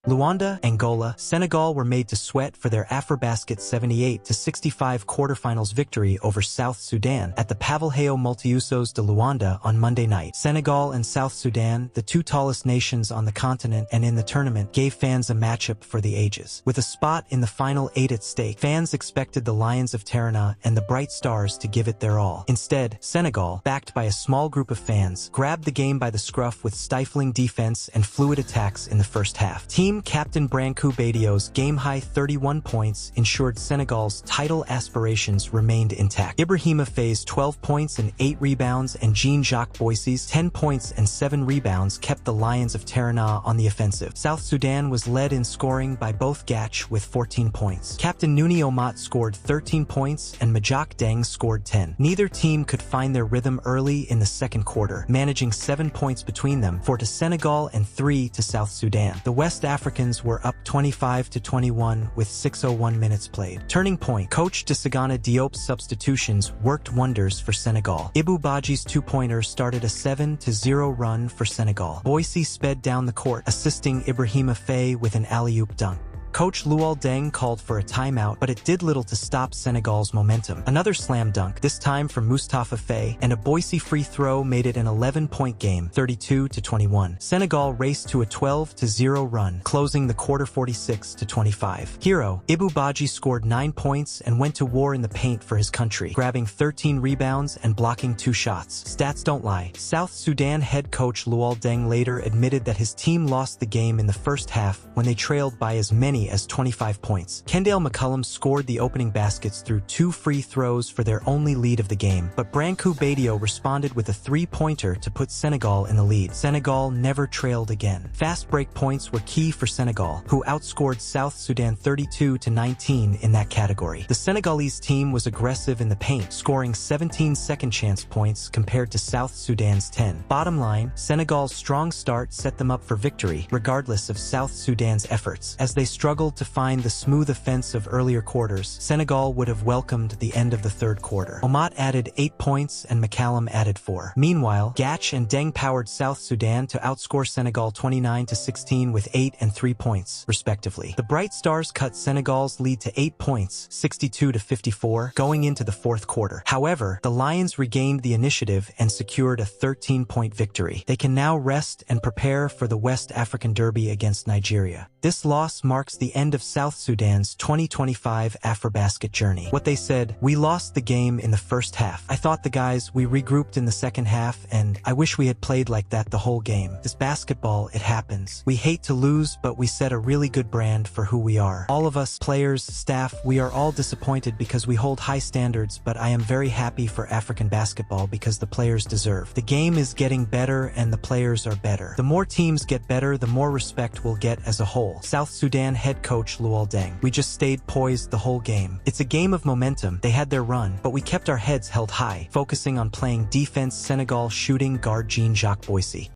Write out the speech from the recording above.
Luanda, Angola, Senegal were made to sweat for their AfroBasket 78-65 quarterfinals victory over South Sudan at the Pavilhão Multiusos de Luanda on Monday night. Senegal and South Sudan, the two tallest nations on the continent and in the tournament, gave fans a matchup for the ages. With a spot in the final 8 at stake, fans expected the Lions of Teranga and the Bright Stars to give it their all. Instead, Senegal, backed by a small group of fans, grabbed the game by the scruff with stifling defense and fluid attacks in the first half. Team captain Brancou Badio's game-high 31 points ensured Senegal's title aspirations remained intact. Ibrahima Faye's 12 points and 8 rebounds and Jacques Boissy's 10 points and 7 rebounds kept the Lions of Teranga on the offensive. South Sudan was led in scoring by both Jacques with 14 points. Captain Nouni Omat scored 13 points and Jacques Deng scored 10. Neither team could find their rhythm early in the second quarter, managing 7 points between them, 4 to Senegal and 3 to South Sudan. The West Africans were up 25-21 with 6:01 minutes played. Turning point, coach Desagana Diop's substitutions worked wonders for Senegal. Ibu Badji's two-pointer started a 7-0 run for Senegal. Boissy sped down the court, assisting Ibrahima Faye with an alley-oop dunk. Coach Luanda Deng called for a timeout, but it did little to stop Senegal's momentum. Another slam dunk, this time from Mustafa Faye, and a Boissy free throw made it an 11-point game, 32-21. Senegal raced to a 12-0 run, closing the quarter 46-25. Hero, Ibu Badji scored 9 points and went to war in the paint for his country, grabbing 13 rebounds and blocking 2 shots. Stats don't lie. South Sudan head coach Luanda Deng later admitted that his team lost the game in the first half when they trailed by as many as 25 points. Kendale McCullum scored the opening baskets through 2 free throws for their only lead of the game, but Brancou Badio responded with a 3-pointer to put Senegal in the lead. Senegal never trailed again. Fast break points were key for Senegal, who outscored South Sudan 32-19 in that category. The Senegalese team was aggressive in the paint, scoring 17 second-chance points compared to South Sudan's 10. Bottom line, Senegal's strong start set them up for victory, regardless of South Sudan's efforts. As they struggled to find the smooth offense of earlier quarters, Senegal would have welcomed the end of the third quarter. Omat added 8 points and McCallum added 4. Meanwhile, Jacques and Deng powered South Sudan to outscore Senegal 29-16 with 8 and 3 points, respectively. The Bright Stars cut Senegal's lead to 8 points, 62-54, going into the fourth quarter. However, the Lions regained the initiative and secured a 13-point victory. They can now rest and prepare for the West African Derby against Nigeria. This loss marks the end of South Sudan's 2025 AfroBasket journey. What they said, "We lost the game in the first half. I thought the guys, we regrouped in the second half, and I wish we had played like that the whole game. This basketball, it happens. We hate to lose, but we set a really good brand for who we are. All of us, players, staff, we are all disappointed because we hold high standards, but I am very happy for African basketball because the players deserve. The game is getting better and the players are better. The more teams get better, the more respect we'll get as a whole." South Sudan head coach Luanda Deng. "We just stayed poised the whole game. It's a game of momentum. They had their run, but we kept our heads held high, focusing on playing defense." Senegal shooting guard Jacques Boissy.